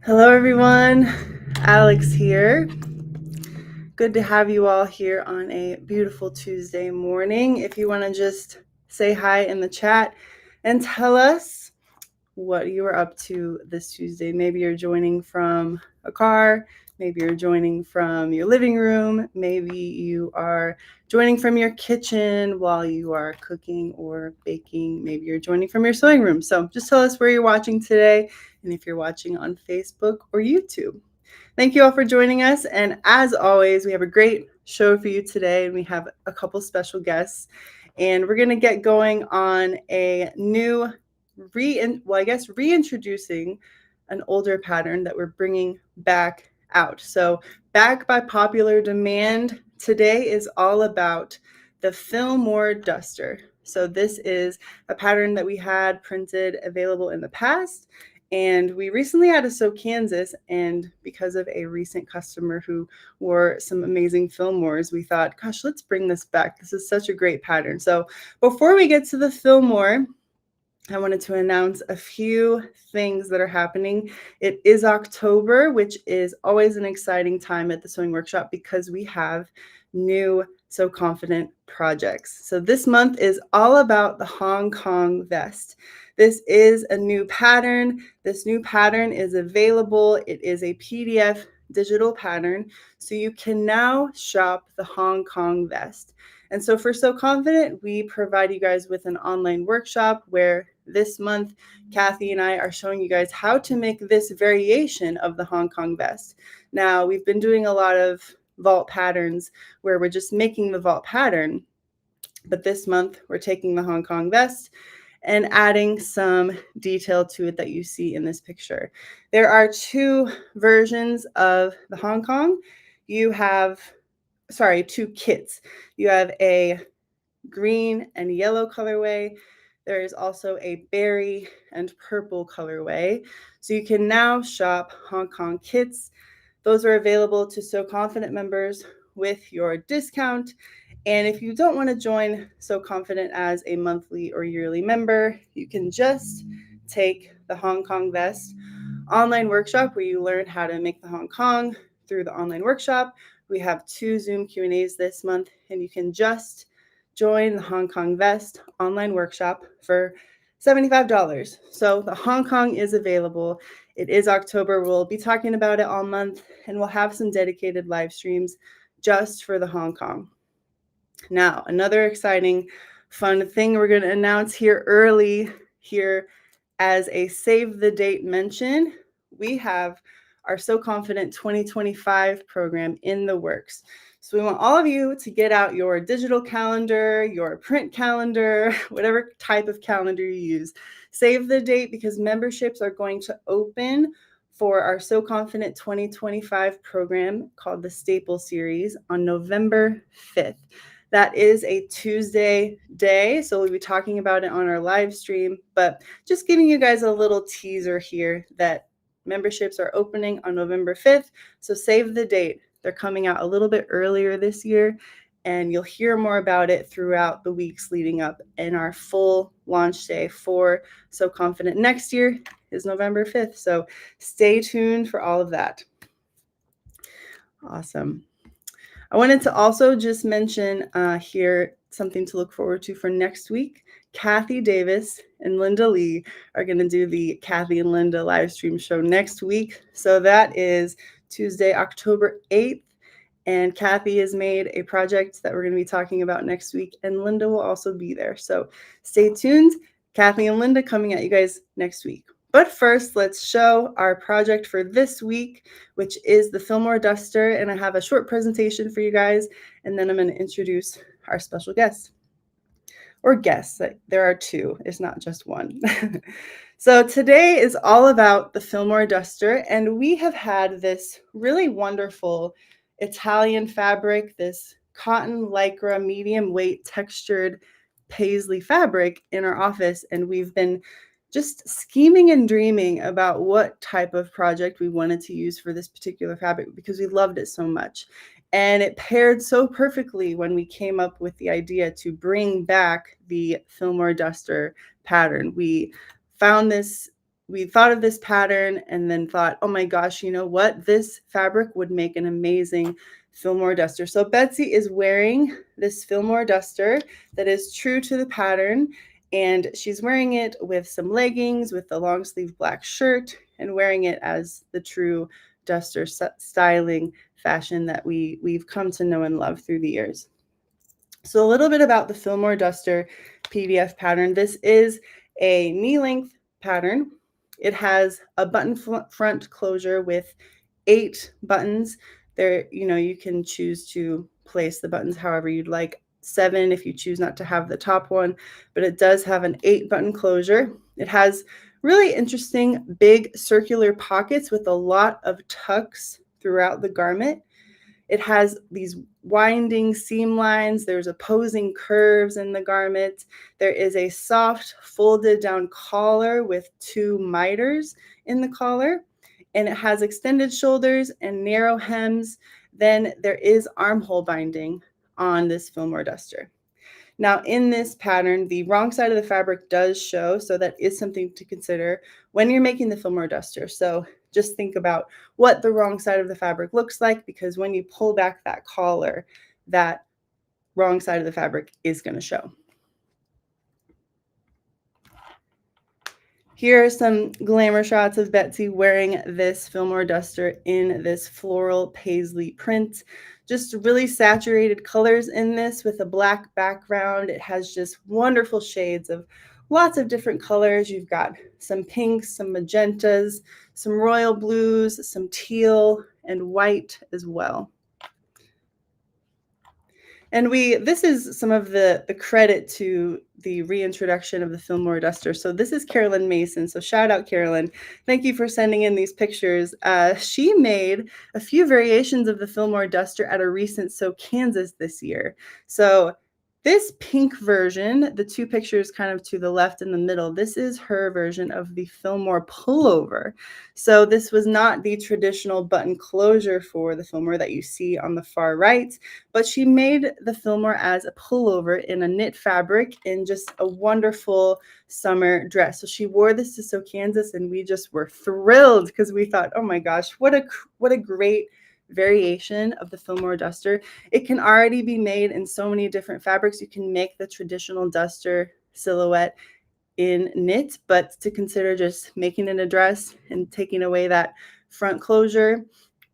Hello, everyone. Alex here. Good to have you all here on a beautiful Tuesday morning. If you want to just say hi in the chat and tell us what you are up to this Tuesday. Maybe you're joining from a car. Maybe you're joining from your living room. Maybe you are joining from your kitchen while you are cooking or baking. Maybe you're joining from your sewing room. So just tell us where you're watching today and if you're watching on Facebook or YouTube. Thank you all for joining us. And as always, we have a great show for you today, and we have a couple special guests. And we're going to get going on a new, reintroducing an older pattern that we're bringing back out. So, back by popular demand, today is all about the Fillmore Duster. So, this is a pattern that we had printed available in the past. And we recently had a Sew Kansas, and because of a recent customer who wore some amazing Fillmores, we thought, gosh, let's bring this back. This is such a great pattern. So before we get to the Fillmore, I wanted to announce a few things that are happening. It is October, which is always an exciting time at the Sewing Workshop because we have new Sew Confident projects. So this month is all about the Hong Kong vest. This is a new pattern. This new pattern is available. It is a PDF digital pattern. So you can now shop the Hong Kong vest. And so for Sew Confident, we provide you guys with an online workshop where this month, Kathy and I are showing you guys how to make this variation of the Hong Kong vest. Now, we've been doing a lot of vault patterns where we're just making the vault pattern, but this month we're taking the Hong Kong vest and adding some detail to it that you see in this picture. There are two versions of the Hong Kong. You have, two kits. You have a green and yellow colorway. There is also a berry and purple colorway. So you can now shop Hong Kong kits. Those are available to Sew Confident members with your discount. And if you don't want to join Sew Confident as a monthly or yearly member, you can just take the Hong Kong vest online workshop where you learn how to make the Hong Kong through the online workshop. We have 2 Zoom Q&As this month, and you can just join the Hong Kong vest online workshop for $75. So the Hong Kong is available. It is October. We'll be talking about it all month, and we'll have some dedicated live streams just for the Hong Kong. Now, another exciting, fun thing we're going to announce here early here as a save the date mention, we have our Sew Confident 2025 program in the works. So we want all of you to get out your digital calendar, your print calendar, whatever type of calendar you use. Save the date because memberships are going to open for our Sew Confident 2025 program called the Staple Series on November 5th. That is a Tuesday day, so we'll be talking about it on our live stream, but just giving you guys a little teaser here that memberships are opening on November 5th, so save the date. They're coming out a little bit earlier this year, and you'll hear more about it throughout the weeks leading up. And our full launch day for Sew Confident next year is November 5th, so stay tuned for all of that. Awesome. I wanted to also just mention here something to look forward to for next week. Kathy Davis and Linda Lee are going to do the Kathy and Linda live stream show next week. So that is Tuesday, October 8th. And Kathy has made a project that we're going to be talking about next week, and Linda will also be there. So stay tuned. Kathy and Linda coming at you guys next week. But first, let's show our project for this week, which is the Filmore Duster. And I have a short presentation for you guys, and then I'm going to introduce our special guest. Or guests. There are 2. It's not just one. So today is all about the Filmore Duster, and we have had this really wonderful Italian fabric, this cotton lycra medium weight textured paisley fabric in our office, and we've been just scheming and dreaming about what type of project we wanted to use for this particular fabric because we loved it so much. And it paired so perfectly when we came up with the idea to bring back the Filmore Duster pattern. We found this we thought of this pattern and then thought, oh my gosh, you know what? This fabric would make an amazing Filmore Duster. So Betsy is wearing this Filmore Duster that is true to the pattern, and she's wearing it with some leggings, with the long sleeve black shirt, and wearing it as the true duster styling fashion that we've come to know and love through the years. So a little bit about the Filmore Duster PDF pattern. This is a knee-length pattern. It has a button front closure with 8 buttons. There, you can choose to place the buttons however you'd like. 7 if you choose not to have the top one, but it does have an 8-button closure. It has really interesting big circular pockets with a lot of tucks throughout the garment. It has these winding seam lines. There's opposing curves in the garment. There is a soft folded down collar with 2 miters in the collar, and it has extended shoulders and narrow hems. Then there is armhole binding on this Filmore Duster. Now in this pattern, the wrong side of the fabric does show, so that is something to consider when you're making the Filmore Duster. So just think about what the wrong side of the fabric looks like, because when you pull back that collar, that wrong side of the fabric is going to show. Here are some glamour shots of Betsy wearing this Filmore Duster in this floral paisley print. Just really saturated colors in this with a black background. It has just wonderful shades of lots of different colors. You've got some pinks, some magentas, some royal blues, some teal, and white as well. And this is some of the credit to the reintroduction of the Filmore Duster. So this is Carolyn Mason. So shout out, Carolyn. Thank you for sending in these pictures. She made a few variations of the Filmore Duster at a recent So Kansas this year. So this pink version, the 2 pictures kind of to the left in the middle, this is her version of the Filmore pullover. So this was not the traditional button closure for the Filmore that you see on the far right, but she made the Filmore as a pullover in a knit fabric in just a wonderful summer dress. So she wore this to So Kansas, and we just were thrilled because we thought, oh my gosh, what a great variation of the Filmore Duster. It can already be made in so many different fabrics. You can make the traditional duster silhouette in knit, but to consider just making it a dress and taking away that front closure,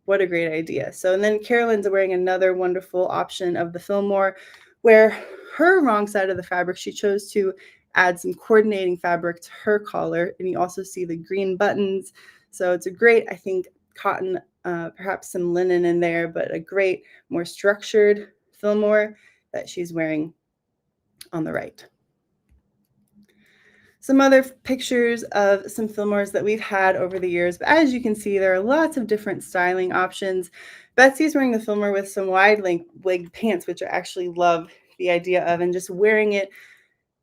what a great idea. So, and then Carolyn's wearing another wonderful option of the Filmore, where her wrong side of the fabric, she chose to add some coordinating fabric to her collar, and you also see the green buttons. So it's a great, I think, cotton, perhaps some linen in there, but a great, more structured Filmore that she's wearing on the right. Some other pictures of some Filmores that we've had over the years, but as you can see, there are lots of different styling options. Betsy's wearing the Filmore with some wide leg pants, which I actually love the idea of, and just wearing it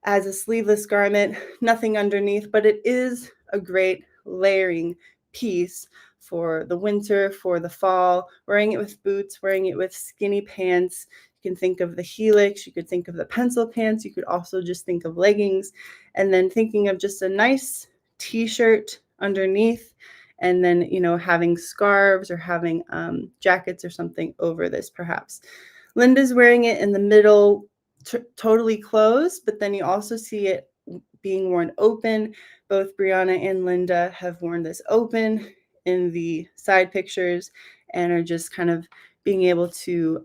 as a sleeveless garment, nothing underneath, but it is a great layering piece for the winter, for the fall, wearing it with boots, wearing it with skinny pants. You can think of the helix, you could think of the pencil pants, you could also just think of leggings, and then thinking of just a nice t-shirt underneath, and then, having scarves or having jackets or something over this perhaps. Linda's wearing it in the middle, totally closed, but then you also see it being worn open. Both Brianna and Linda have worn this open in the side pictures and are just kind of being able to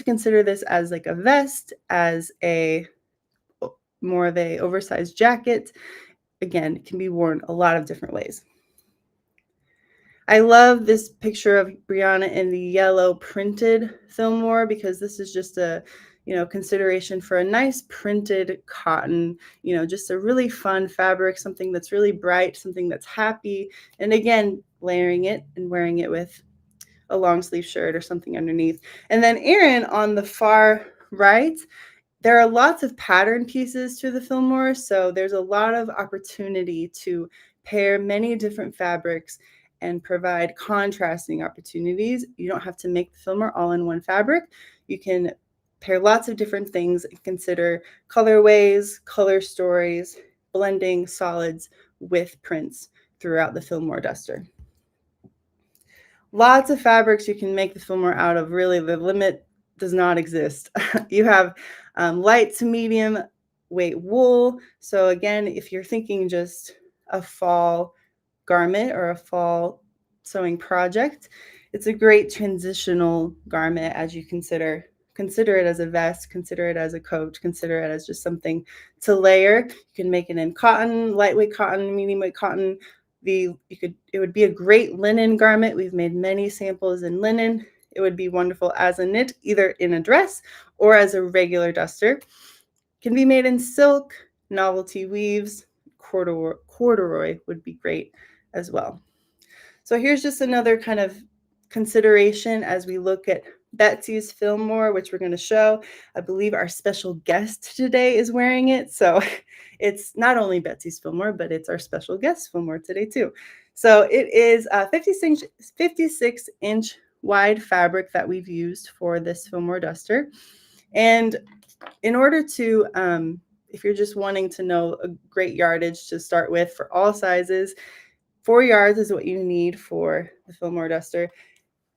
consider this as like a vest, as a more of a oversized jacket. Again, it can be worn a lot of different ways. I love this picture of Brianna in the yellow printed Filmore, because this is just a consideration for a nice printed cotton, just a really fun fabric, something that's really bright, something that's happy. And again, layering it and wearing it with a long sleeve shirt or something underneath. And then Erin on the far right, there are lots of pattern pieces to the Filmore, so there's a lot of opportunity to pair many different fabrics and provide contrasting opportunities. You don't have to make the Filmore all in one fabric. You can pair lots of different things and consider colorways, color stories, blending solids with prints throughout the Fillmore Duster. Lots of fabrics you can make the Fillmore out of. Really, the limit does not exist. You have light to medium weight wool. So again, if you're thinking just a fall garment or a fall sewing project, it's a great transitional garment as you consider it as a vest, consider it as a coat, consider it as just something to layer. You can make it in cotton, lightweight cotton, medium weight cotton. It would be a great linen garment. We've made many samples in linen. It would be wonderful as a knit, either in a dress or as a regular duster. It can be made in silk, novelty weaves, corduroy would be great as well. So here's just another kind of consideration as we look at Betsy's Fillmore, which we're going to show. I believe our special guest today is wearing it. So it's not only Betsy's Fillmore, but it's our special guest Fillmore today too. So it is a 56-inch wide fabric that we've used for this Filmore Duster. And in order to, if you're just wanting to know a great yardage to start with for all sizes, 4 yards is what you need for the Filmore Duster.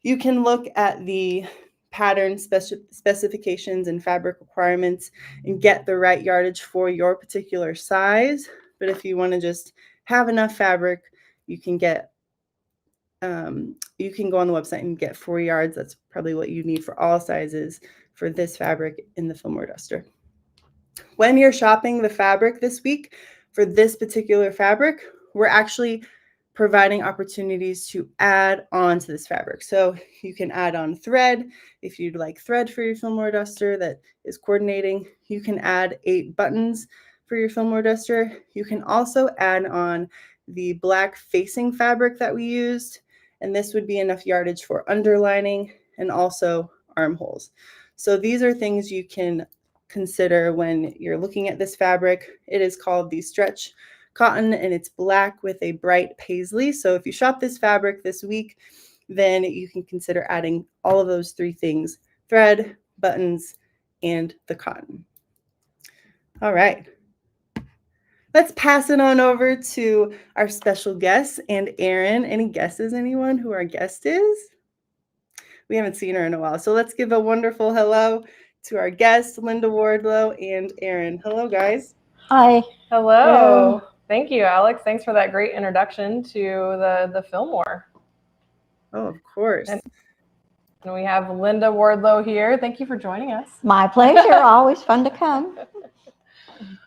You can look at the pattern specifications and fabric requirements and get the right yardage for your particular size. But if you want to just have enough fabric, you can get you can go on the website and get 4 yards. That's probably what you need for all sizes for this fabric in the Filmore Duster. When you're shopping the fabric this week for this particular fabric, we're actually providing opportunities to add on to this fabric. So you can add on thread. If you'd like thread for your Filmore Duster that is coordinating, you can add 8 buttons for your Filmore Duster. You can also add on the black facing fabric that we used, and this would be enough yardage for underlining and also armholes. So these are things you can consider when you're looking at this fabric. It is called the stretch cotton, and it's black with a bright paisley. So if you shop this fabric this week, then you can consider adding all of those 3 things: thread, buttons, and the cotton. All right. Let's pass it on over to our special guest and Erin. Any guesses, anyone, who our guest is? We haven't seen her in a while. So let's give a wonderful hello to our guests, Linda Wardlow and Erin. Hello, guys. Hi. Hello. Thank you, Alex. Thanks for that great introduction to the Fillmore. Oh, of course. And we have Linda Wardlow here. Thank you for joining us. My pleasure. Always fun to come.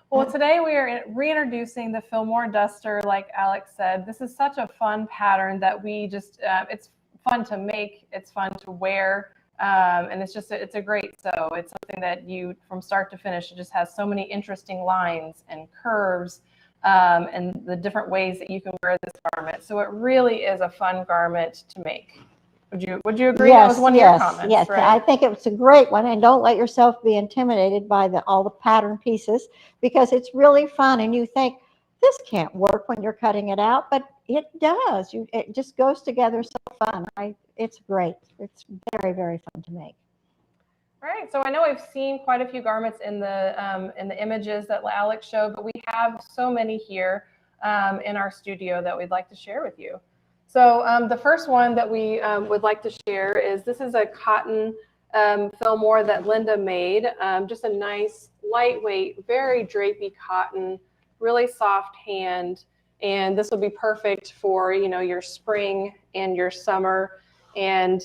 Well, today we are reintroducing the Filmore Duster. Like Alex said, this is such a fun pattern that we just, it's fun to make, it's fun to wear, and it's a great sew. It's something that you, from start to finish, it just has so many interesting lines and curves, and the different ways that you can wear this garment. So it really is a fun garment to make. Would you agree? Yes, that was one of your comments, yes. right? I think it was a great one, and don't let yourself be intimidated by all the pattern pieces, because it's really fun. And you think this can't work when you're cutting it out, but it does. It just goes together so fun. It's great. It's very, very fun to make. Right. So I know I've seen quite a few garments in the images that Alex showed, but we have so many here in our studio that we'd like to share with you. So the first one that we would like to share is, this is a cotton Fillmore that Linda made. Just a nice, lightweight, very drapey cotton, really soft hand. And this will be perfect for, your spring and your summer. And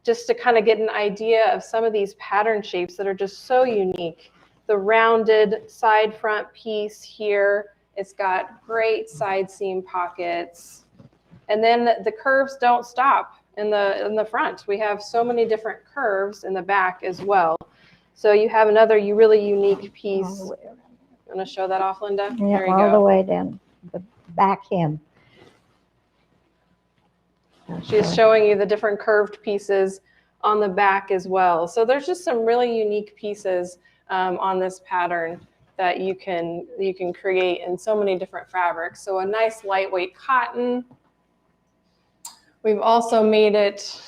just to kind of get an idea of some of these pattern shapes that are just so unique. The rounded side front piece here, it's got great side seam pockets. And then the curves don't stop in the front. We have so many different curves in the back as well. So you have another really unique piece. You want to show that off, Linda? Yeah, there you all go. The way down the back hem. She's showing you the different curved pieces on the back as well. So there's just some really unique pieces on this pattern that you can create in so many different fabrics. So a nice lightweight cotton. We've also made it,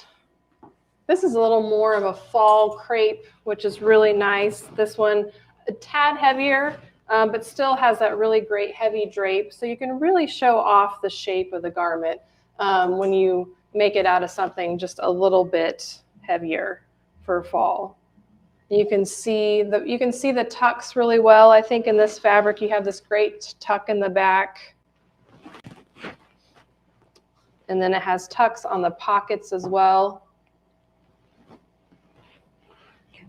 this is a little more of a fall crepe, which is really nice. This one, a tad heavier but still has that really great heavy drape. So you can really show off the shape of the garment when you make it out of something just a little bit heavier for fall. You can see the tucks really well. I think in this fabric you have this great tuck in the back. And then it has tucks on the pockets as well.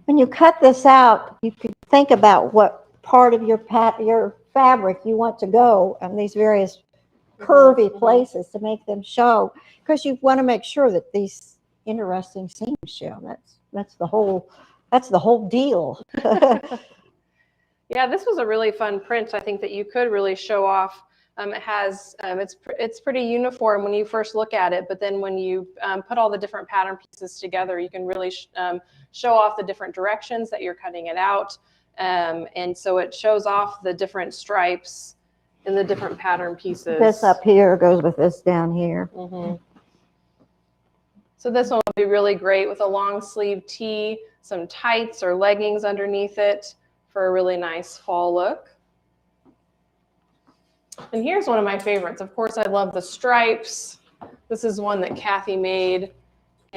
When you cut this out, you could think about what part of your fabric you want to go on these various curvy places to make them show, because you want to make sure that these interesting seams show. That's the whole deal. Yeah, this was a really fun print. I think that you could really show off. It has it's pretty uniform when you first look at it, but then when you put all the different pattern pieces together, you can really show off the different directions that you're cutting it out, and so it shows off the different stripes in the different pattern pieces. This up here goes with this down here. Mm-hmm. So this one will be really great with a long sleeve tee, some tights or leggings underneath it for a really nice fall look. And here's one of my favorites. Of course, I love the stripes. This is one that Kathy made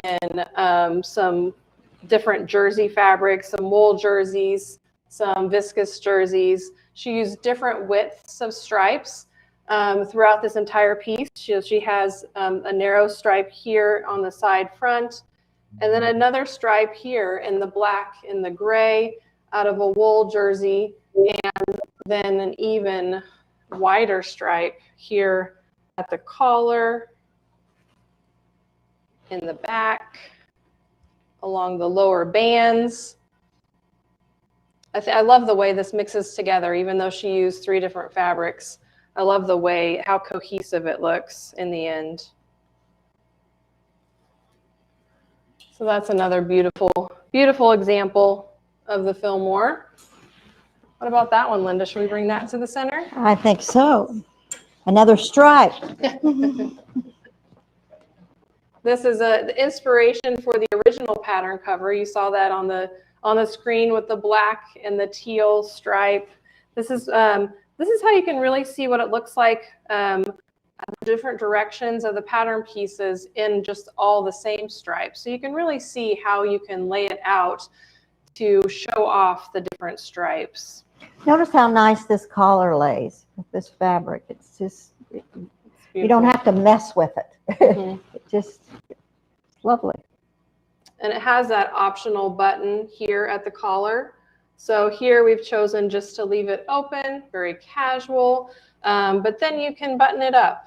in some different jersey fabrics, some wool jerseys, some viscose jerseys. She used different widths of stripes throughout this entire piece. She has a narrow stripe here on the side front, and then another stripe here in the black and the gray out of a wool jersey, and then an even wider stripe here at the collar, in the back, along the lower bands. I love the way this mixes together, even though she used 3 different fabrics. I love the way, how cohesive it looks in the end. So that's another beautiful, beautiful example of the Fillmore. What about that one, Linda? Should we bring that to the center? I think so. Another stripe. This is the inspiration for the original pattern cover. You saw that on the screen with the black and the teal stripe. This is how you can really see what it looks like the different directions of the pattern pieces in just all the same stripes. So you can really see how you can lay it out to show off the different stripes. Notice how nice this collar lays with this fabric. It's just, you don't have to mess with it. Mm-hmm. It's lovely. And it has that optional button here at the collar. So here we've chosen just to leave it open, very casual, but then you can button it up.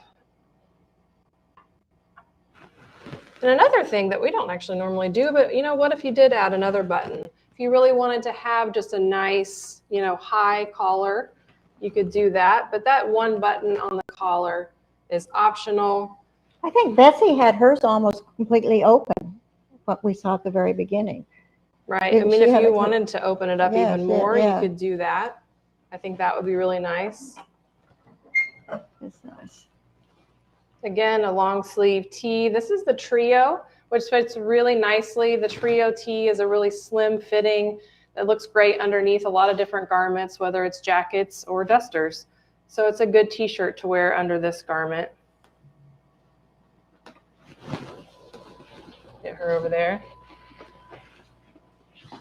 And another thing that we don't actually normally do, but what if you did add another button? If you really wanted to have just a nice, high collar, you could do that. But that one button on the collar is optional. I think Betsy had hers almost completely open, what we saw at the very beginning. Right. I mean, if you wanted to open it up even more, you could do that. I think that would be really nice. It's nice. Again, a long sleeve tee. This is the trio, which fits really nicely. The trio tee is a really slim fitting that looks great underneath a lot of different garments, whether it's jackets or dusters. So it's a good t-shirt to wear under this garment. Get her over there.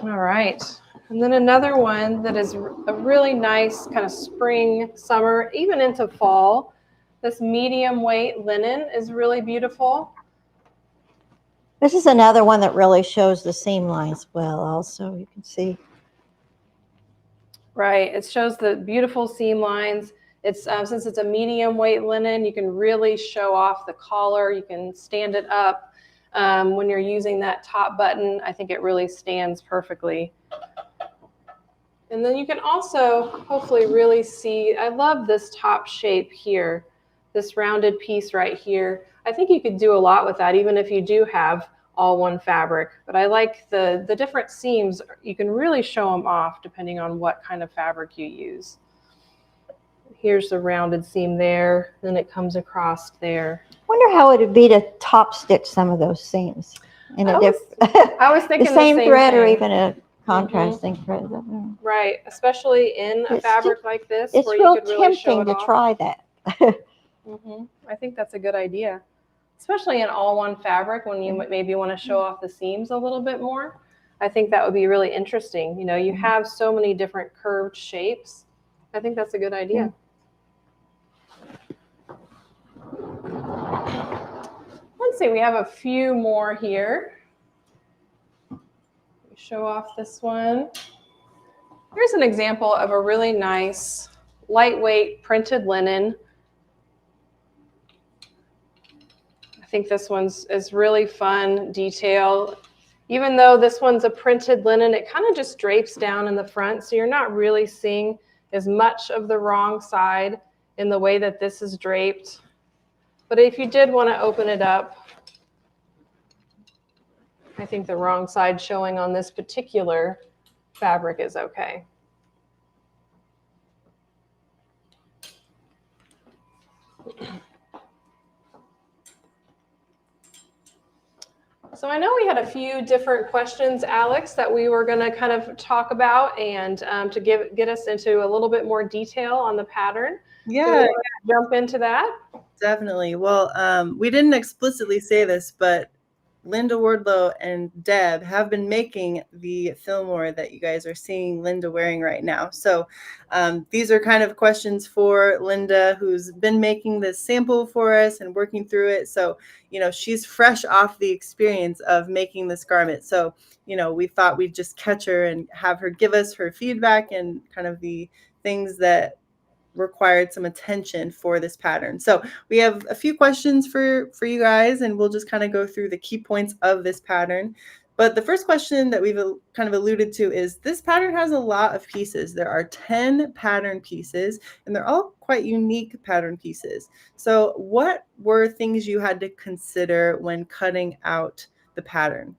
All right. And then another one that is a really nice kind of spring, summer, even into fall. This medium weight linen is really beautiful. This is another one that really shows the seam lines well also. You can see. Right. It shows the beautiful seam lines. It's since it's a medium weight linen, you can really show off the collar. You can stand it up. When you're using that top button, I think it really stands perfectly. And then you can also hopefully really see, I love this top shape here, this rounded piece right here. I think you could do a lot with that, even if you do have all one fabric. But I like the different seams. You can really show them off depending on what kind of fabric you use. Here's the rounded seam there, then it comes across there. Wonder how it would be to top stitch some of those seams. In I was thinking the same thread, thing. or even a contrasting threads. Mm. Right, especially in a It's fabric like this It's where you real could really show tempting it to off. try that. I think that's a good idea, especially in all one fabric when you maybe want to show off the seams a little bit more. I think that would be really interesting. You know, you have so many different curved shapes. I think that's a good idea. Let's see, we have a few more here. Show off this one. Here's an example of a really nice, lightweight printed linen. I think this one's is really fun detail. Even though this one's a printed linen, it kind of just drapes down in the front, so you're not really seeing as much of the wrong side in the way that this is draped. But if you did want to open it up, I think the wrong side showing on this particular fabric is okay. So I know we had a few different questions, Alex, that we were going to kind of talk about and to get us into a little bit more detail on the pattern. Yeah, jump into that. Definitely. Well, we didn't explicitly say this, but Linda Wardlow and Deb have been making the Fillmore that you guys are seeing Linda wearing right now. So these are kind of questions for Linda, who's been making this sample for us and working through it. So, you know, she's fresh off the experience of making this garment. So, you know, we thought we'd just catch her and have her give us her feedback and kind of the things that required some attention for this pattern. So we have a few questions for you guys, and we'll just kind of go through the key points of this pattern. But the first question that we've kind of alluded to is this pattern has a lot of pieces. There are 10 pattern pieces, and they're all quite unique pattern pieces. So what were things you had to consider when cutting out the pattern?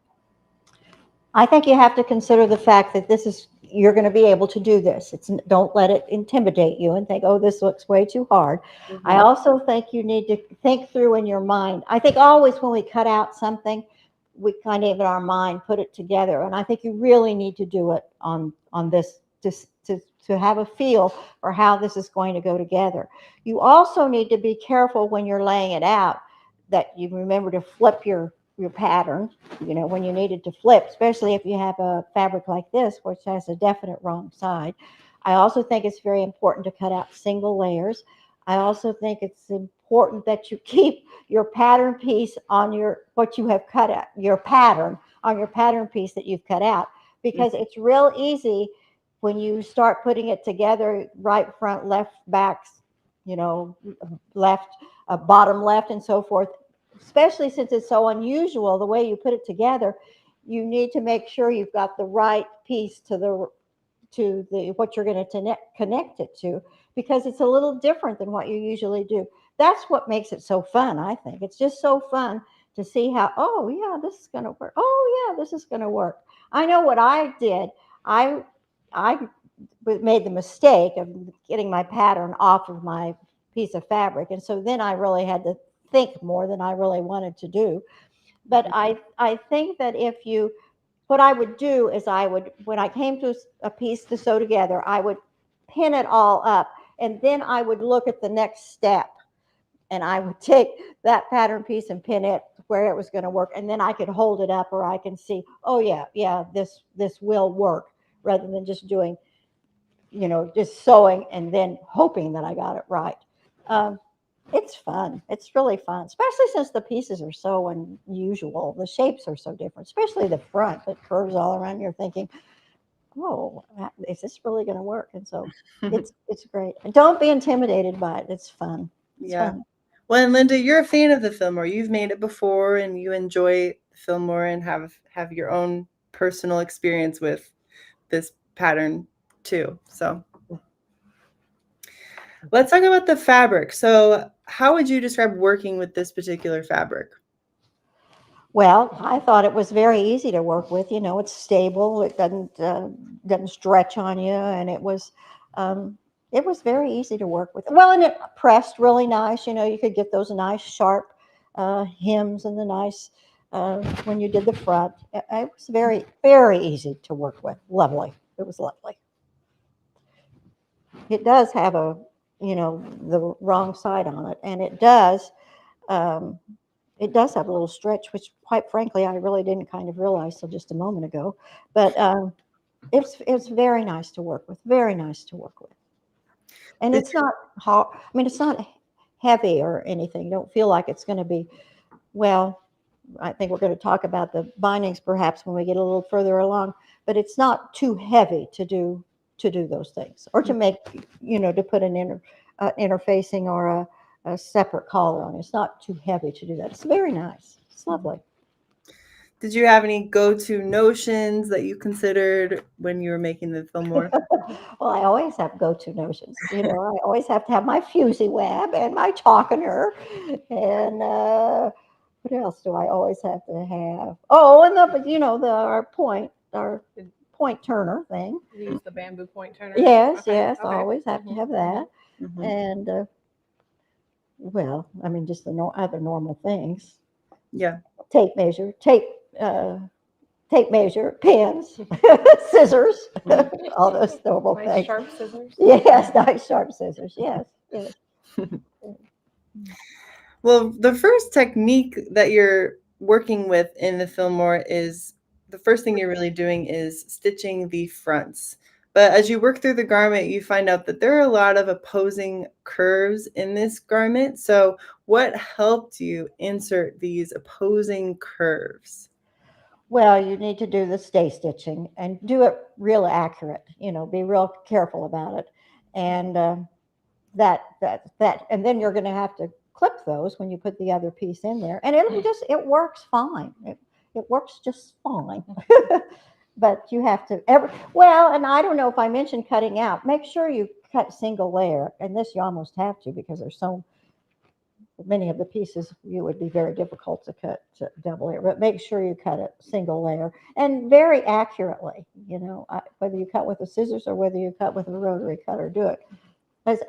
I think you have to consider the fact that you're going to be able to do this. Don't let it intimidate you and think, oh, this looks way too hard. Mm-hmm. I also think you need to think through in your mind. I think always when we cut out something, we kind of in our mind put it together. And I think you really need to do it on this to have a feel for how this is going to go together. You also need to be careful when you're laying it out that you remember to flip your pattern, you know, when you need it to flip, especially if you have a fabric like this, which has a definite wrong side. I also think it's very important to cut out single layers. I also think it's important that you keep your pattern piece on what you have cut out, your pattern on your pattern piece that you've cut out, because it's real easy when you start putting it together, right front, left backs, you know, left, bottom left, and so forth. Especially since it's so unusual the way you put it together, you need to make sure you've got the right piece to what you're going to connect it to, because it's a little different than what you usually do. That's what makes it so fun. I think it's just so fun to see how, oh yeah, this is going to work. Oh yeah, this is going to work. I know what I did. I made the mistake of getting my pattern off of my piece of fabric, and so then I really had to think more than I really wanted to do. But I think that what I would do is when I came to a piece to sew together, I would pin it all up, and then I would look at the next step, and I would take that pattern piece and pin it where it was going to work, and then I could hold it up, or I can see, oh yeah, this will work, rather than just doing, you know, just sewing and then hoping that I got it right. It's fun. It's really fun, especially since the pieces are so unusual. The shapes are so different, especially the front that curves all around. You're thinking, oh, is this really going to work? And so it's great. And don't be intimidated by it. It's fun. It's fun. Well, and Linda, you're a fan of the Fillmore. You've made it before, and you enjoy Fillmore and have your own personal experience with this pattern too. So let's talk about the fabric. So how would you describe working with this particular fabric? Well, I thought it was very easy to work with. You know, it's stable. It doesn't stretch on you, and it was very easy to work with. Well, and it pressed really nice. You know, you could get those nice sharp hems and the nice when you did the front. It was very, very easy to work with. Lovely. It was lovely. It does have the wrong side on it, and um, it does have a little stretch, which quite frankly, I really didn't kind of realize till just a moment ago. But it's very nice to work with, very nice to work with. And it's not hard. I mean, it's not heavy or anything. Don't feel like it's going to be, well, I think we're going to talk about the bindings perhaps when we get a little further along, but it's not too heavy to do those things or to make, to put an interfacing or a separate collar on. It's not too heavy to do that. It's very nice. It's lovely. Did you have any go-to notions that you considered when you were making the Fillmore? Well, I always have go-to notions. I always have to have my fusee web and my tautiner, and what else do I always have to have? Oh, and our point turner thing. You use the bamboo point turner. Yes, Okay, yes, okay. always have to have that. Mhm. And well, I mean, just the other normal things. Yeah. Tape measure, pens, scissors, all those normal Nice things. sharp scissors. Yes, nice sharp scissors. Yes, yes. Well, the first technique that you're working with in the Fillmore is the first thing you're really doing is stitching the fronts. But as you work through the garment, you find out that there are a lot of opposing curves in this garment. So, what helped you insert these opposing curves? Well, you need to do the stay stitching and do it real accurate. Be real careful about it, and and then you're going to have to clip those when you put the other piece in there, and it works fine. It works just fine. But you have to and I don't know if I mentioned cutting out. Make sure you cut single layer, and this you almost have to because there's so many of the pieces you would be very difficult to cut to double layer, but make sure you cut it single layer and very accurately. Whether you cut with the scissors or whether you cut with a rotary cutter, do it. As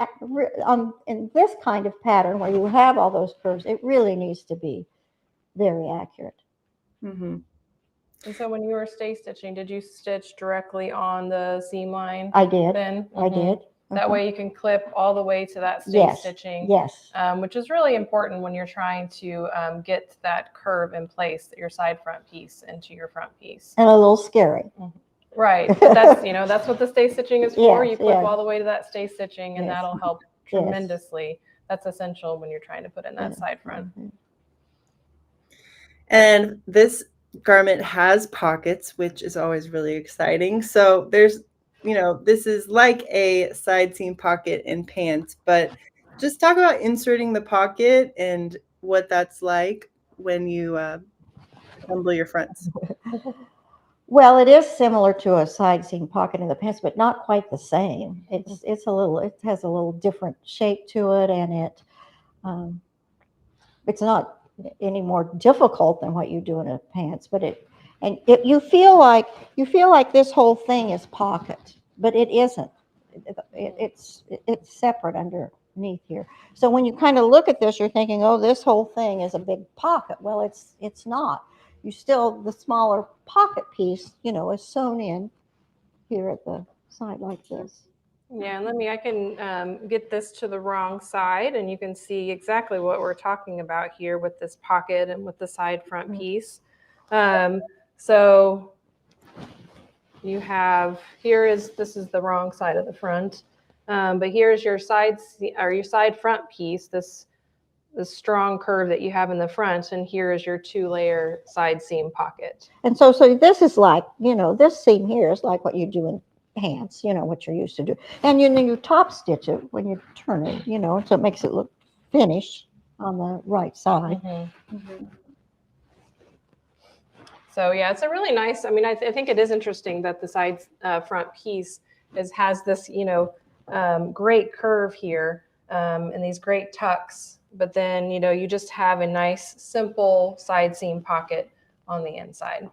in this kind of pattern where you have all those curves, it really needs to be very accurate. Mm-hmm. And so when you were stay stitching, did you stitch directly on the seam line? I did. Then I did. That way you can clip all the way to that stay stitching. Yes. Which is really important when you're trying to get that curve in place, your side front piece into your front piece. And a little scary. Right. But that's what the stay stitching is for. Yes, You clip yes. all the way to that stay stitching, and Yes. that'll help Yes. tremendously. That's essential when you're trying to put in that side front. And this garment has pockets, which is always really exciting. So there's, this is like a side seam pocket in pants, but just talk about inserting the pocket and what that's like when you assemble your fronts. Well, it is similar to a side seam pocket in the pants, but not quite the same. It has a little different shape to it, and it's not any more difficult than what you do in a pants, but you feel like this whole thing is pocket, but it isn't. It's separate underneath here. So when you kind of look at this, you're thinking, oh, this whole thing is a big pocket. Well, it's not. The smaller pocket piece, is sewn in here at the side like this. Yeah, and I can get this to the wrong side, and you can see exactly what we're talking about here with this pocket and with the side front piece. So you have, this is the wrong side of the front, but here's your side front piece, this strong curve that you have in the front, and here is your 2-layer side seam pocket. And so this is like, this seam here is like what you do in pants, what you're used to do. And then you top stitch it when you turn it, so it makes it look finished on the right side. So yeah, it's a really nice, I think it is interesting that the side front piece has this, great curve here and these great tucks, but then, you just have a nice, simple side seam pocket on the inside.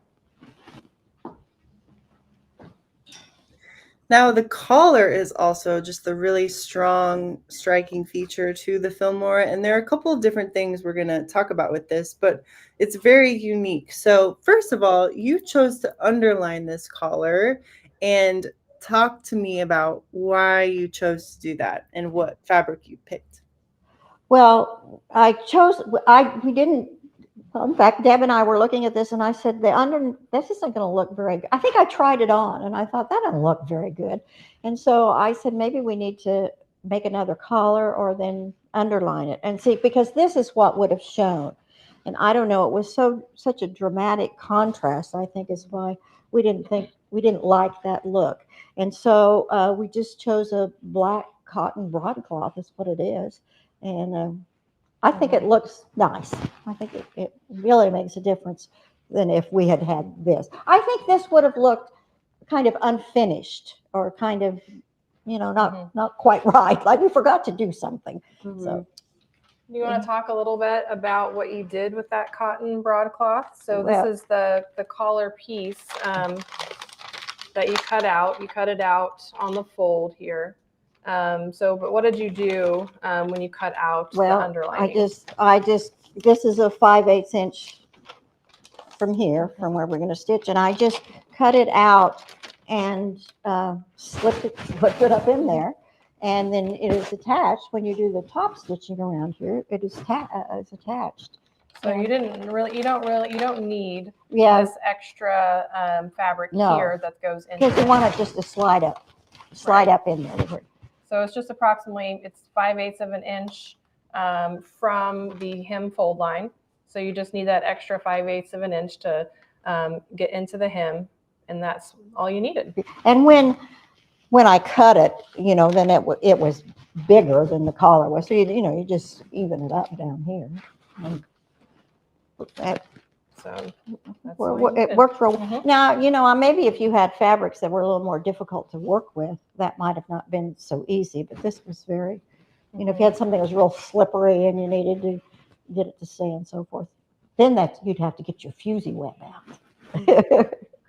Now, the collar is also just a really strong, striking feature to the Fillmore, and there are a couple of different things we're going to talk about with this, but it's very unique. So, first of all, you chose to underline this collar, and talk to me about why you chose to do that and what fabric you picked. Well, we didn't, well, in fact, Deb and I were looking at this and I said, this isn't going to look very good. I think I tried it on and I thought that doesn't look very good. And so I said, maybe we need to make another collar or then underline it and see, because this is what would have shown. And I don't know, it was such a dramatic contrast, I think is why we didn't like that look. And so we just chose a black cotton broadcloth is what it is. And I think it looks nice. I think it really makes a difference than if we had had this. I think this would have looked kind of unfinished or kind of, not quite right. Like we forgot to do something. So. Do you want to talk a little bit about what you did with that cotton broadcloth? So this is the collar piece that you cut out. You cut it out on the fold here. But what did you do when you cut out the underlining? This is a 5/8 inch from here, from where we're going to stitch, and I just cut it out and slipped it up in there, and then it is attached. When you do the top stitching around here, it is attached. So you don't need this extra fabric here that goes in. Because you want it just to slide up in there. So it's just approximately, it's 5/8 of an inch from the hem fold line. So you just need that extra 5/8 of an inch to get into the hem, and that's all you needed. And when I cut it, then it was bigger than the collar was. So you just even it up down here. It worked for. Now, maybe if you had fabrics that were a little more difficult to work with, that might have not been so easy. But this was very, if you had something that was real slippery and you needed to get it to stay and so forth, then you'd have to get your fusee web out.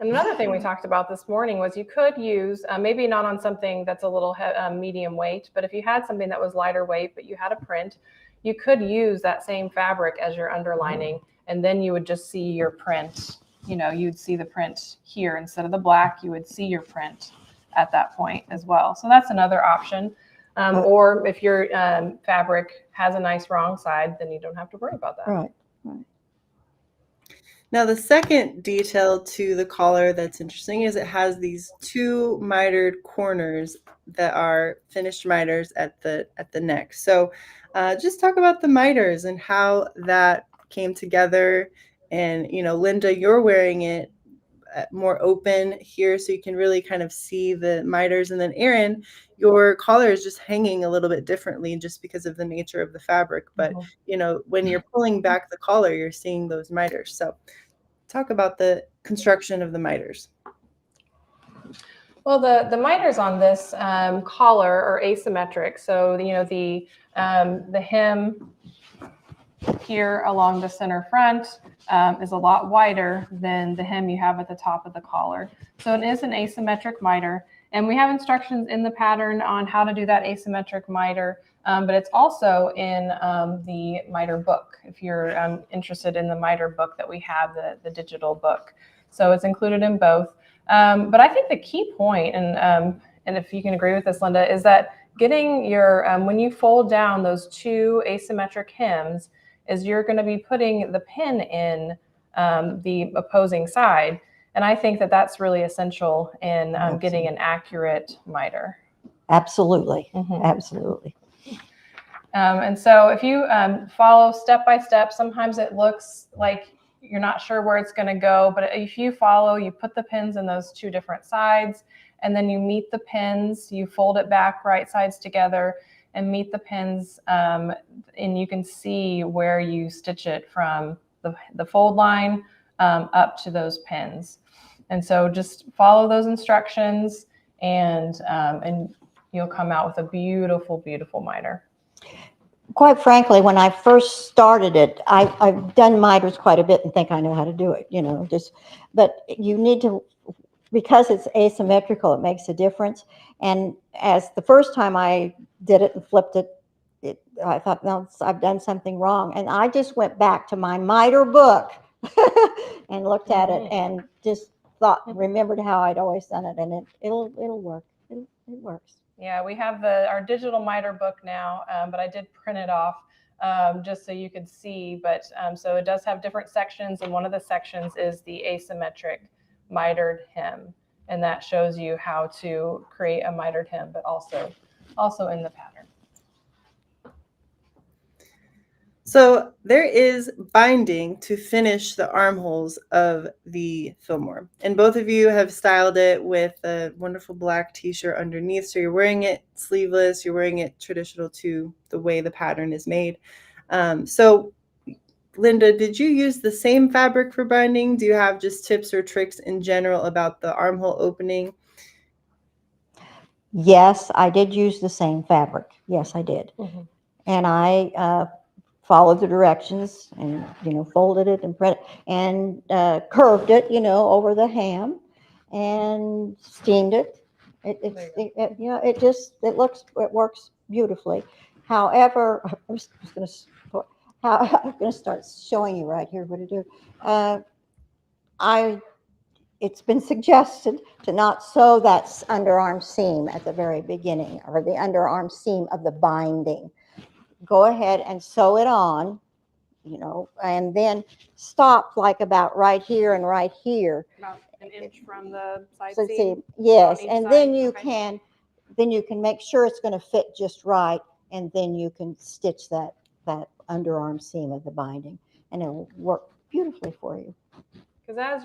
And another thing we talked about this morning was you could use, maybe not on something that's a little medium weight, but if you had something that was lighter weight, but you had a print, you could use that same fabric as your underlining. And then you would just see your print, you'd see the print here instead of the black, you would see your print at that point as well. So that's another option. Or if your fabric has a nice wrong side, then you don't have to worry about that. Right. Now, the second detail to the collar that's interesting is it has these two mitered corners that are finished miters at the neck. So just talk about the miters and how that came together. And Linda, you're wearing it more open here, so you can really kind of see the miters. And then Erin, your collar is just hanging a little bit differently just because of the nature of the fabric. But when you're pulling back the collar, you're seeing those miters. So talk about the construction of the miters. Well, the miters on this collar are asymmetric. So the hem here along the center front is a lot wider than the hem you have at the top of the collar. So it is an asymmetric miter, and we have instructions in the pattern on how to do that asymmetric miter, but it's also in the miter book if you're interested in the miter book that we have, the digital book. So it's included in both. But I think the key point, and if you can agree with this, Linda, is that getting your, when you fold down those two asymmetric hems, is you're going to be putting the pin in the opposing side. And I think that that's really essential in getting an accurate miter. Absolutely. Absolutely. And so if you follow step by step, sometimes it looks like you're not sure where it's going to go. But if you follow, you put the pins in those two different sides, and then you meet the pins, you fold it back right sides together, and meet the pins, and you can see where you stitch it from the fold line up to those pins. And so just follow those instructions, and you'll come out with a beautiful, beautiful miter. Quite frankly, when I first started it, I've done miters quite a bit and think I know how to do it, but you need to because it's asymmetrical, it makes a difference. And as the first time I did it and flipped it, I thought, no, I've done something wrong. And I just went back to my miter book and looked at it and just remembered how I'd always done it, and it'll work. It works. Yeah, we have our digital miter book now, but I did print it off just so you could see. But so it does have different sections, and one of the sections is the asymmetric mitered hem, and that shows you how to create a mitered hem, but also in the pattern. So there is binding to finish the armholes of the Fillmore. And both of you have styled it with a wonderful black t-shirt underneath. So you're wearing it sleeveless, you're wearing it traditional to the way the pattern is made. So Linda, did you use the same fabric for binding? Do you have just tips or tricks in general about the armhole opening? Yes, I did use the same fabric. Yes, I did. Mm-hmm. And I followed the directions and, folded it and printed and curved it, over the ham and steamed it. It works beautifully. However, I'm just going to start showing you right here what to do. It's been suggested to not sew that underarm seam at the very beginning, or the underarm seam of the binding. Go ahead and sew it on, and then stop like about right here and right here. About an inch from the side So seam. Yes, on each and side? then you Okay. can make sure it's going to fit just right, and then you can stitch that underarm seam of the binding, and it'll work beautifully for you. Because as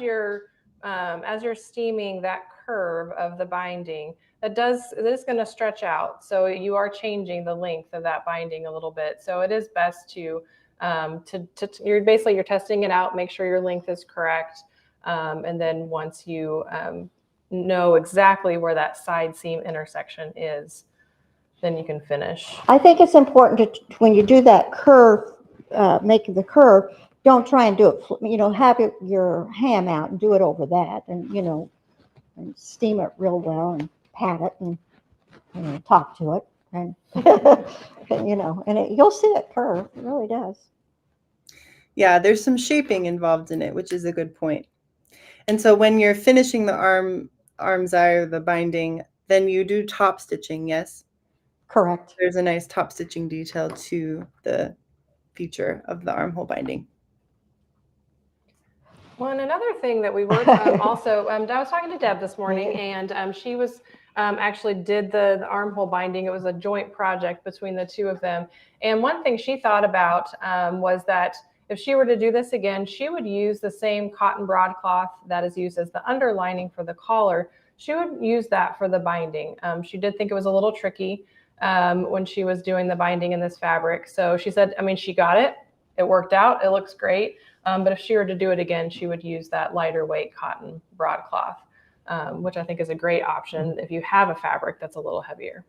you're steaming that curve of the binding, it is going to stretch out. So you are changing the length of that binding a little bit. So it is best to you're testing it out, make sure your length is correct, and then once you know exactly where that side seam intersection is, then you can finish. I think it's important to, when you do that curve, making the curve, don't try and do it, have your ham out and do it over that, and, and steam it real well and pat it and, talk to it. And, and you'll see it curve. It really does. Yeah, there's some shaping involved in it, which is a good point. And so when you're finishing the arm's eye or the binding, then you do top stitching, yes? Correct. There's a nice top stitching detail to the feature of the armhole binding. Well, and another thing that we worked also, I was talking to Deb this morning, and she was actually did the armhole binding. It was a joint project between the two of them. And one thing she thought about was that if she were to do this again, she would use the same cotton broadcloth that is used as the underlining for the collar. She would use that for the binding. She did think it was a little tricky when she was doing the binding in this fabric. So she said, she got it. It worked out. It looks great. But if she were to do it again, she would use that lighter weight cotton broadcloth, which I think is a great option if you have a fabric that's a little heavier.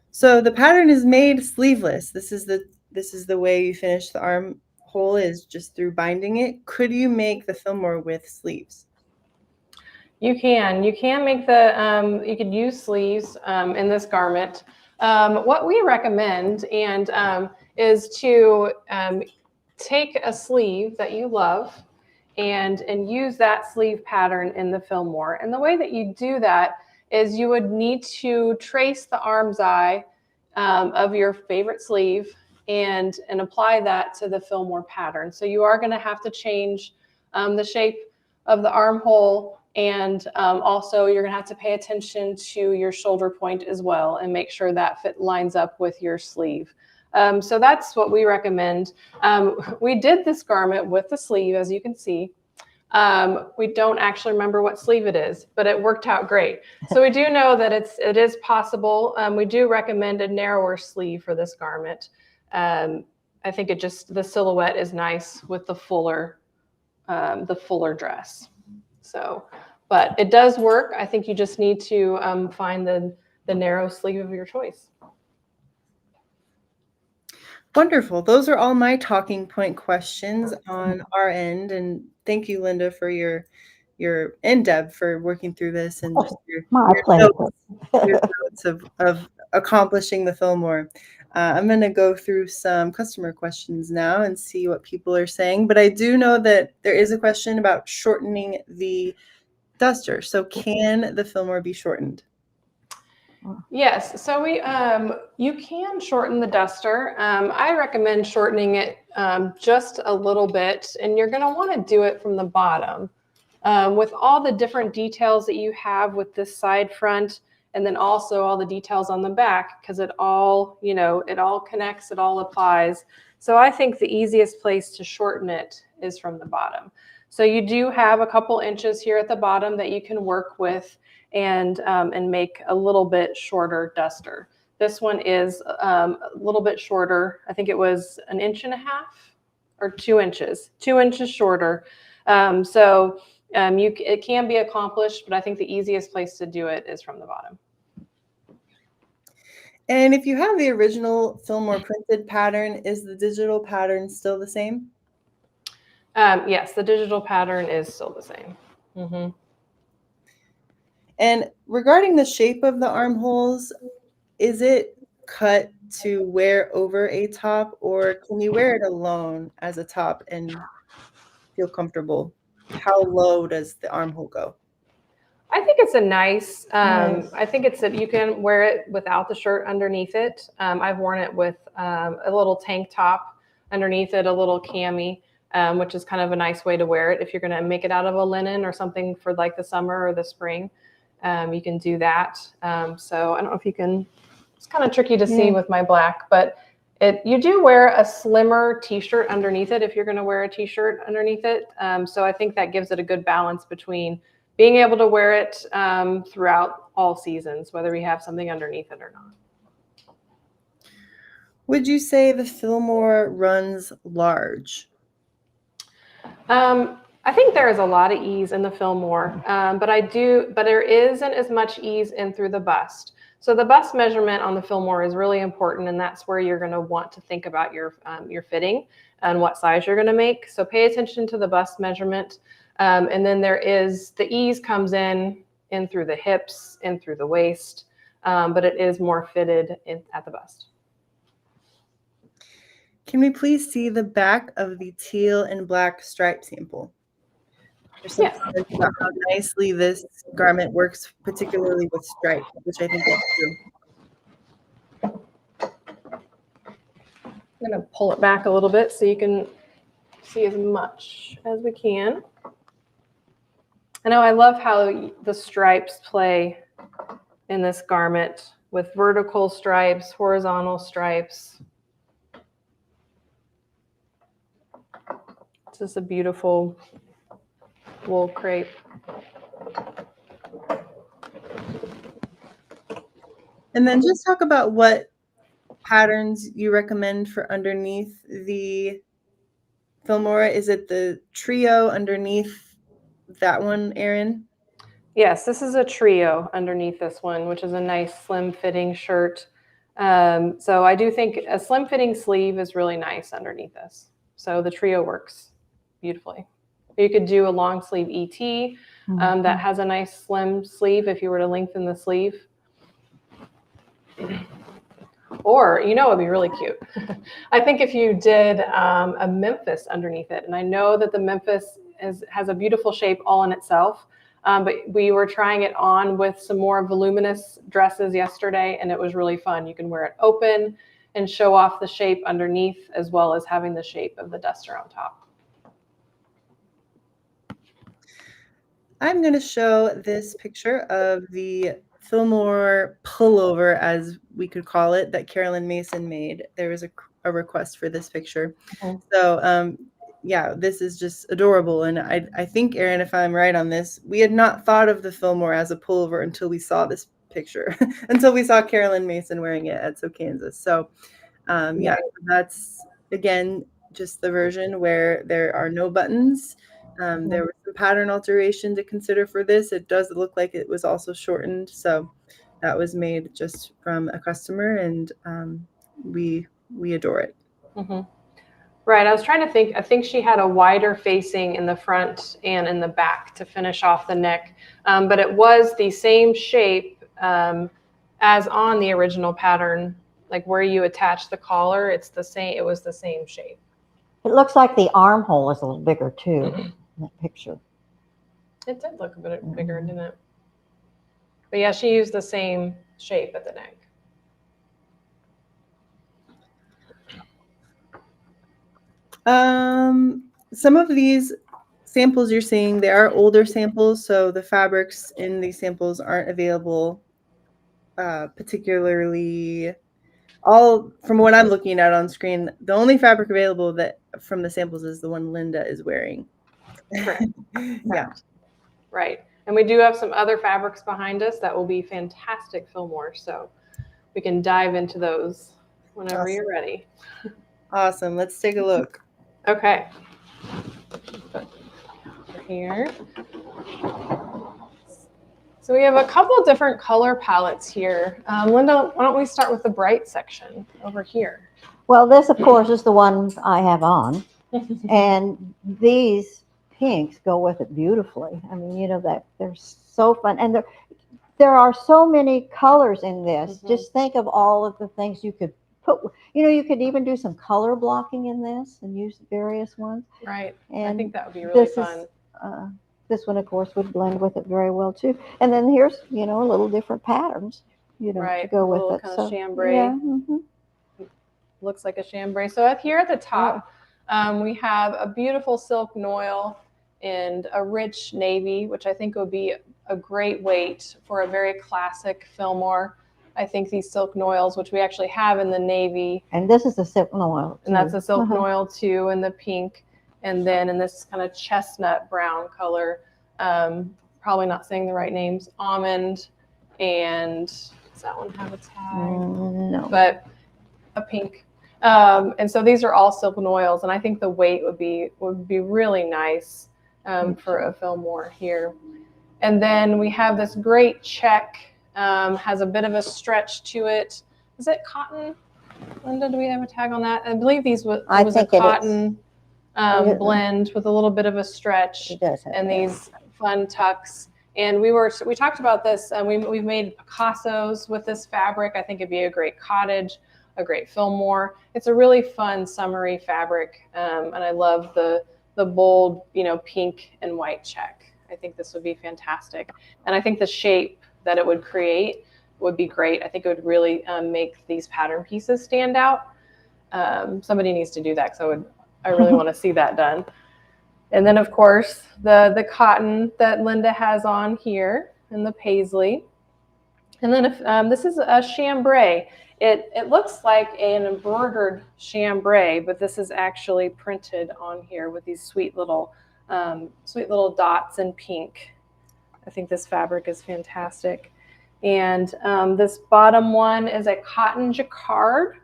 So the pattern is made sleeveless. This is the way you finish the armhole, is just through binding it. Could you make the Fillmore with sleeves? You can make you could use sleeves in this garment. What we recommend is to take a sleeve that you love and use that sleeve pattern in the Fillmore. And the way that you do that is you would need to trace the arm's eye of your favorite sleeve and apply that to the Fillmore pattern. So you are going to have to change the shape of the armhole, and also you're going to have to pay attention to your shoulder point as well and make sure that lines up with your sleeve. So that's what we recommend. We did this garment with the sleeve, as you can see. We don't actually remember what sleeve it is, but it worked out great. So we do know that it is possible. We do recommend a narrower sleeve for this garment. I think the silhouette is nice with the fuller dress. So, but it does work. I think you just need to find the narrow sleeve of your choice. Wonderful. Those are all my talking point questions on our end. And thank you, Linda, for your and Deb for working through this and just My pleasure. your notes of accomplishing the Fillmore. I'm going to go through some customer questions now and see what people are saying. But I do know that there is a question about shortening the duster. So can the Fillmore be shortened? Yes, so you can shorten the duster. I recommend shortening it just a little bit, and you're going to want to do it from the bottom. With all the different details that you have with this side front, and then also all the details on the back, because it all connects, it all applies. So I think the easiest place to shorten it is from the bottom. So you do have a couple inches here at the bottom that you can work with and make a little bit shorter duster. This one is a little bit shorter. I think it was 1.5 inches or 2 inches, 2 inches shorter. It can be accomplished, but I think the easiest place to do it is from the bottom. And if you have the original Fillmore printed pattern, is the digital pattern still the same? Yes, the digital pattern is still the same. Mm-hmm. And regarding the shape of the armholes, is it cut to wear over a top, or can you wear it alone as a top and feel comfortable? How low does the armhole go? I think it's a nice. I think you can wear it without the shirt underneath it. I've worn it with a little tank top underneath it, a little cami, which is kind of a nice way to wear it. If you're going to make it out of a linen or something for like the summer or the spring, you can do that. So I don't know if you can. It's kind of tricky to see with my black, but you do wear a slimmer t-shirt underneath it if you're going to wear a t-shirt underneath it. So I think that gives it a good balance between being able to wear it throughout all seasons, whether we have something underneath it or not. Would you say the Fillmore runs large? I think there is a lot of ease in the Fillmore, but there isn't as much ease in through the bust. So the bust measurement on the Fillmore is really important, and that's where you're going to want to think about your fitting and what size you're going to make. So pay attention to the bust measurement. And then the ease comes in through the hips, in through the waist, but it is more fitted at the bust. Can we please see the back of the teal and black stripe sample? There's some comments about how nicely this garment works, particularly with stripe, which I think is true. I'm going to pull it back a little bit so you can see as much as we can. I know I love how the stripes play in this garment with vertical stripes, horizontal stripes. It's just a beautiful wool crepe. And then just talk about what patterns you recommend for underneath the Fillmore. Is it the trio underneath that one, Erin? Yes, this is a trio underneath this one, which is a nice slim fitting shirt. So I do think a slim fitting sleeve is really nice underneath this. So the trio works beautifully. You could do a long sleeve ET that has a nice slim sleeve if you were to lengthen the sleeve. Or, it'd be really cute. I think if you did a Memphis underneath it, and I know that the Memphis has a beautiful shape all in itself, but we were trying it on with some more voluminous dresses yesterday, and it was really fun. You can wear it open and show off the shape underneath, as well as having the shape of the duster on top. I'm going to show this picture of the Fillmore pullover, as we could call it, that Carolyn Mason made. There was a request for this picture. So yeah, this is just adorable. And I think, Erin, if I'm right on this, we had not thought of the Fillmore as a pullover until we saw this picture, until we saw Carolyn Mason wearing it at So Kansas. So yeah, that's, again, just the version where there are no buttons. There was some pattern alteration to consider for this. It does look like it was also shortened. So that was made just from a customer, and we adore it. Right. I was trying to think. I think she had a wider facing in the front and in the back to finish off the neck. But it was the same shape as on the original pattern, like where you attach the collar. It's the same. It was the same shape. It looks like the armhole is a little bigger too in that picture. It did look a bit bigger, didn't it? But yeah, she used the same shape at the neck. Some of these samples you're seeing, they are older samples, so the fabrics in these samples aren't available particularly. All from what I'm looking at on screen, the only fabric available that from the samples is the one Linda is wearing. Correct. Yeah. Right. And we do have some other fabrics behind us that will be fantastic, Fillmore. So we can dive into those whenever you're ready. Awesome. Let's take a look. Okay. Over here. So we have a couple different color palettes here. Linda, why don't we start with the bright section over here? Well, this, of course, is the one I have on. And these pinks go with it beautifully. I mean, you know, that they're so fun. And there are so many colors in this. Just think of all of the things you could put. You know, you could even do some color blocking in this and use various ones. Right. And I think that would be really fun. This one, of course, would blend with it very well too. And then here's, you know, a little different patterns, you know, to go with it. Kind of so chambray. Yeah. Looks like a chambray. So up here at the top, we have a beautiful silk noil and a rich navy, which I think would be a great weight for a very classic Fillmore. I think these silk noils, which we actually have in the navy. And this is a silk noil. And that's a silk noil too, in the pink. And then in this kind of chestnut brown color, probably not saying the right names, almond, and does that one have a tag? No. But a pink. And so these are all silk noils, and I think the weight would be really nice for a Fillmore here. And then we have this great check, has a bit of a stretch to it. Is it cotton? Linda, do we have a tag on that? I believe these was a cotton blend with a little bit of a stretch. It does have and these fun tucks. And we talked about this, and we've made Picassos with this fabric. I think it'd be a great cottage, a great Fillmore. It's a really fun summery fabric, and I love the bold, you know, pink and white check. I think this would be fantastic, and I think the shape that it would create would be great. I think it would really make these pattern pieces stand out. Somebody needs to do that, because I really want to see that done. And then, of course, the cotton that Linda has on here, and the paisley. And then this is a chambray. It looks like an embroidered chambray, but this is actually printed on here with these sweet little dots in pink. I think this fabric is fantastic. And this bottom one is a cotton jacquard,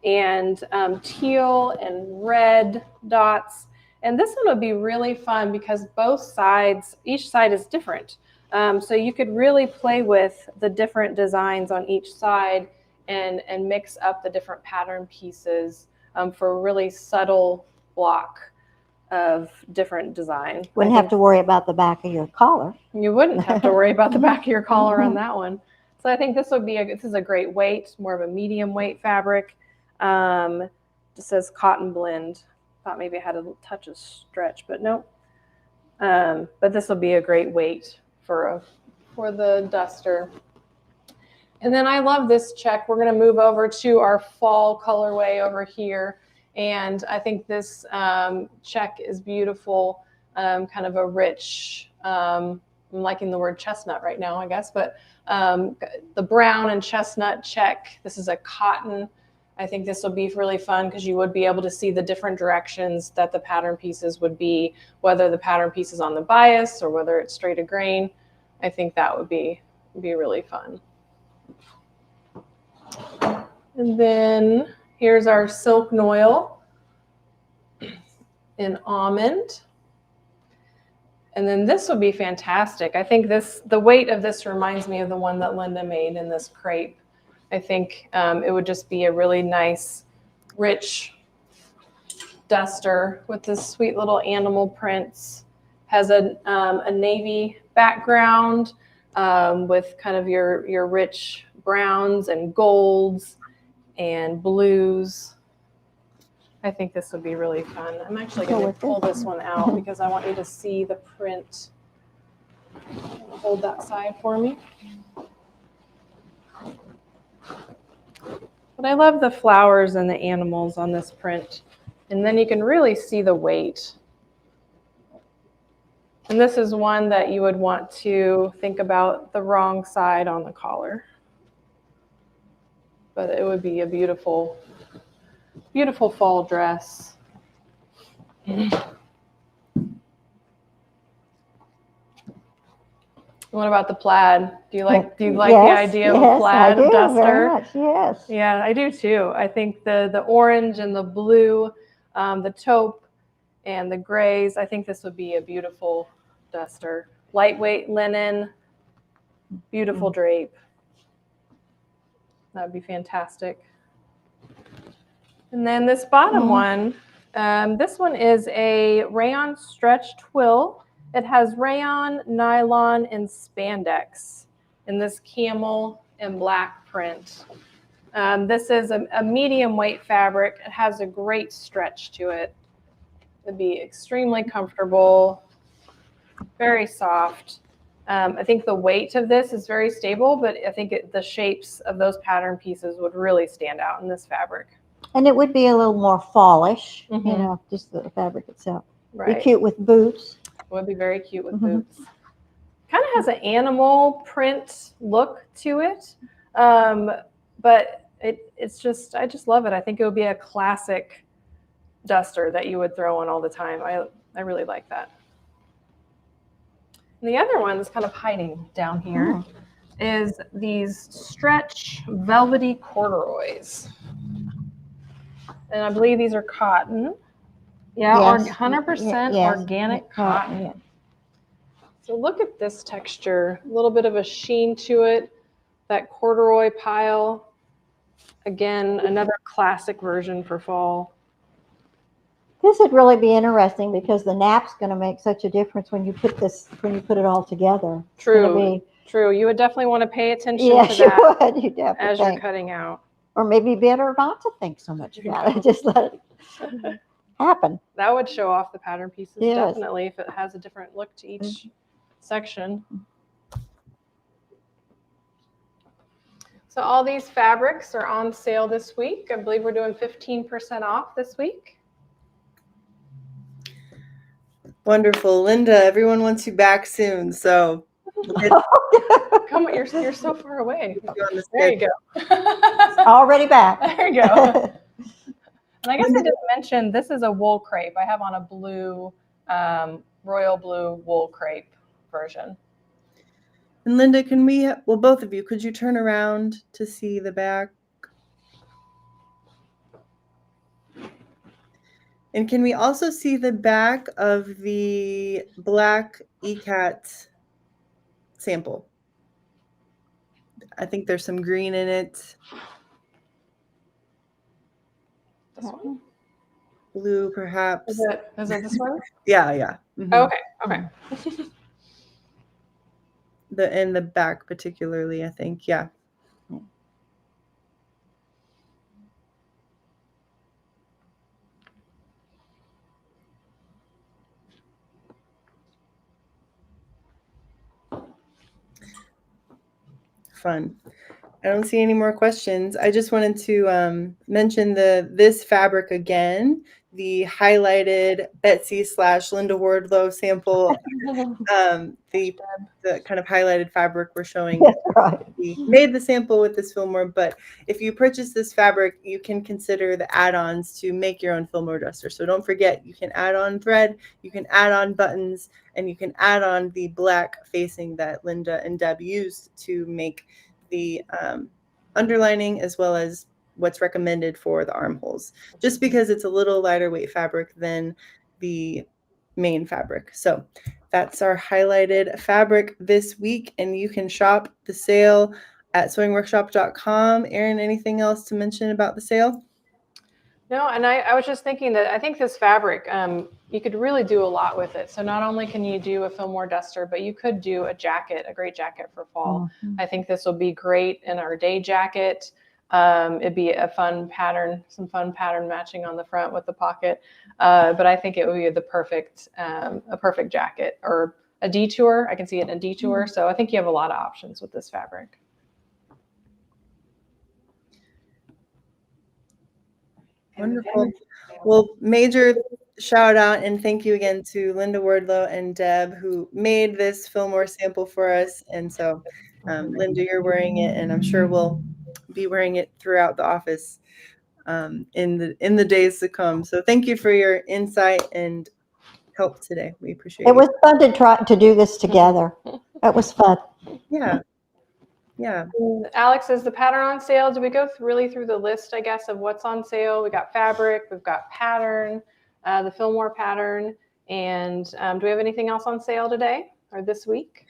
and teal and red dots. And this one would be really fun because both sides, each side is different. So you could really play with the different designs on each side and mix up the different pattern pieces for a really subtle block of different design. Wouldn't have to worry about the back of your collar. You wouldn't have to worry about the back of your collar on that one. So I think this is a great weight, more of a medium weight fabric. Just says cotton blend. Thought maybe it had a touch of stretch, but nope. But this will be a great weight for the duster. And then I love this check. We're going to move over to our fall colorway over here. And I think this check is beautiful, kind of a rich, I'm liking the word chestnut right now, I guess, but the brown and chestnut check. This is a cotton. I think this will be really fun because you would be able to see the different directions that the pattern pieces would be, whether the pattern piece is on the bias or whether it's straight a grain. I think that would be really fun. And then here's our silk noil in almond. And then this would be fantastic. I think the weight of this reminds me of the one that Linda made in this crepe. I think it would just be a really nice, rich duster with this sweet little animal prints. Has a navy background with kind of your rich browns and golds and blues. I think this would be really fun. I'm actually going to pull this one out because I want you to see the print. Hold that side for me. But I love the flowers and the animals on this print. And then you can really see the weight. And this is one that you would want to think about the wrong side on the collar. But it would be a beautiful, beautiful fall dress. What about the plaid? Do you like the idea of a plaid duster? Very much, yes. Yeah, I do too. I think the orange and the blue, the taupe and the grays, I think this would be a beautiful duster. Lightweight linen, beautiful drape. That would be fantastic. And then this bottom one, this one is a rayon stretch twill. It has rayon, nylon, and spandex in this camel and black print. This is a medium weight fabric. It has a great stretch to it. It'd be extremely comfortable, very soft. I think the weight of this is very stable, but I think the shapes of those pattern pieces would really stand out in this fabric. And it would be a little more fallish, you know, just the fabric itself. Right. Be cute with boots. Would be very cute with boots. Kind of has an animal print look to it, but it's just, I just love it. I think it would be a classic duster that you would throw on all the time. I really like that. And the other one that's kind of hiding down here is these stretch velvety corduroys. And I believe these are cotton. Yeah, yes. 100% organic cotton. Yeah. So look at this texture, a little bit of a sheen to it, that corduroy pile. Again, another classic version for fall. This would really be interesting because the nap's going to make such a difference when you put it all together. True. You would definitely want to pay attention to that. You would. You definitely as you're cutting out. Or maybe better not to think so much about it. Just let it happen. That would show off the pattern pieces, definitely, if it has a different look to each section. So all these fabrics are on sale this week. I believe we're doing 15% off this week. Wonderful. Linda, everyone wants you back soon, so come on, you're so far away. There you go. Already back. There you go. And I guess I didn't mention, this is a wool crepe. I have on a blue, royal blue wool crepe version. And Linda, can we, well, both of you, could you turn around to see the back? And can we also see the back of the black ECAT sample? I think there's some green in it. This one? Blue, perhaps. Is it this one? Yeah. Mm-hmm. Okay. In the back particularly, I think, yeah. Fun. I don't see any more questions. I just wanted to mention this fabric again, the highlighted Betsy/Linda Wardlow sample, the kind of highlighted fabric we're showing. Right. We made the sample with this Filmore, but if you purchase this fabric, you can consider the add-ons to make your own Filmore Duster. So don't forget, you can add on thread, you can add on buttons, and you can add on the black facing that Linda and Deb used to make the underlining, as well as what's recommended for the armholes, just because it's a little lighter weight fabric than the main fabric. So that's our highlighted fabric this week, and you can shop the sale at sewingworkshop.com. Erin, anything else to mention about the sale? No, and I was just thinking that I think this fabric, you could really do a lot with it. So not only can you do a Fillmore Duster, but you could do a jacket, a great jacket for fall. Mhm. I think this will be great in our day jacket. It'd be a fun pattern, some fun pattern matching on the front with the pocket. But I think it would be a perfect jacket or a detour. I can see it in a detour. So I think you have a lot of options with this fabric. Wonderful. Well, major shout out and thank you again to Linda Wardlow and Deb who made this Fillmore sample for us. And so, Linda, you're wearing it, and I'm sure we'll be wearing it throughout the office in the days to come. So, thank you for your insight and help today. We appreciate It you. was fun to try to do this together. It was fun. Yeah, yeah. Alex, is the pattern on sale? Do we go really through the list, I guess, of what's on sale? We got fabric, we've got pattern, the Fillmore pattern, and do we have anything else on sale today or this week?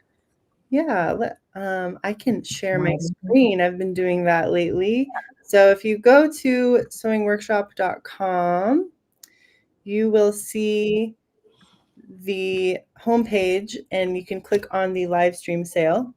Yeah, I can share my screen. I've been doing that lately. So if you go to sewingworkshop.com, you will see the homepage and you can click on the live stream sale.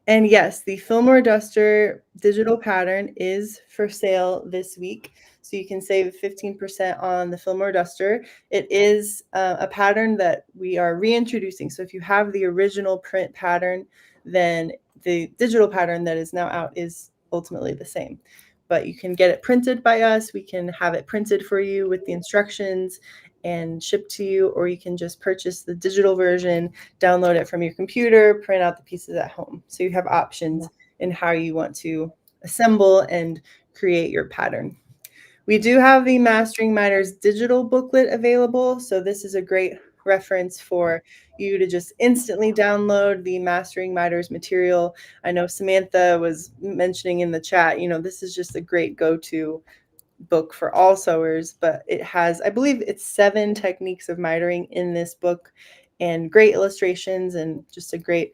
And yes, the Filmore Duster digital pattern is for sale this week. So you can save 15% on the Filmore Duster. It is a pattern that we are reintroducing. So if you have the original print pattern, then the digital pattern that is now out is ultimately the same. But you can get it printed by us. We can have it printed for you with the instructions and shipped to you, or you can just purchase the digital version, download it from your computer, print out the pieces at home. So you have options in how you want to assemble and create your pattern. We do have the Mastering Miters digital booklet available. So this is a great reference for you to just instantly download the Mastering Miters material. I know Samantha was mentioning in the chat, this is just a great go-to book for all sewers, but it has, I believe it's 7 techniques of mitering in this book and great illustrations and just a great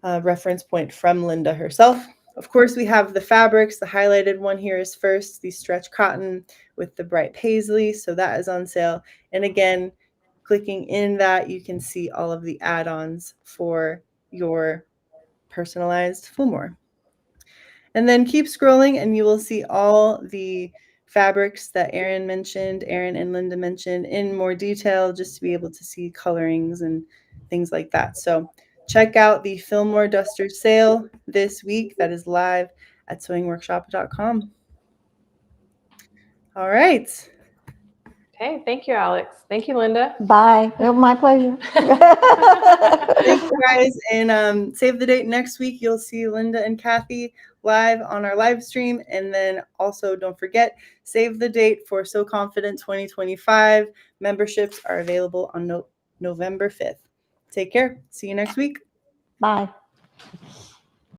reference point from Linda herself. Of course, we have the fabrics. The highlighted one here is first, the stretch cotton with the bright paisley. So that is on sale. And again, clicking in that, you can see all of the add-ons for your personalized Fillmore. And then keep scrolling and you will see all the fabrics that Erin and Linda mentioned in more detail, just to be able to see colorings and things like that. So check out the Filmore Duster sale this week that is live at sewingworkshop.com. All right. Okay, thank you, Alex. Thank you, Linda. Bye. It was my pleasure. Thank you guys. And save the date next week. You'll see Linda and Kathy live on our live stream. And then also don't forget, save the date for So Confident 2025. Memberships are available on November 5th. Take care. See you next week. Bye.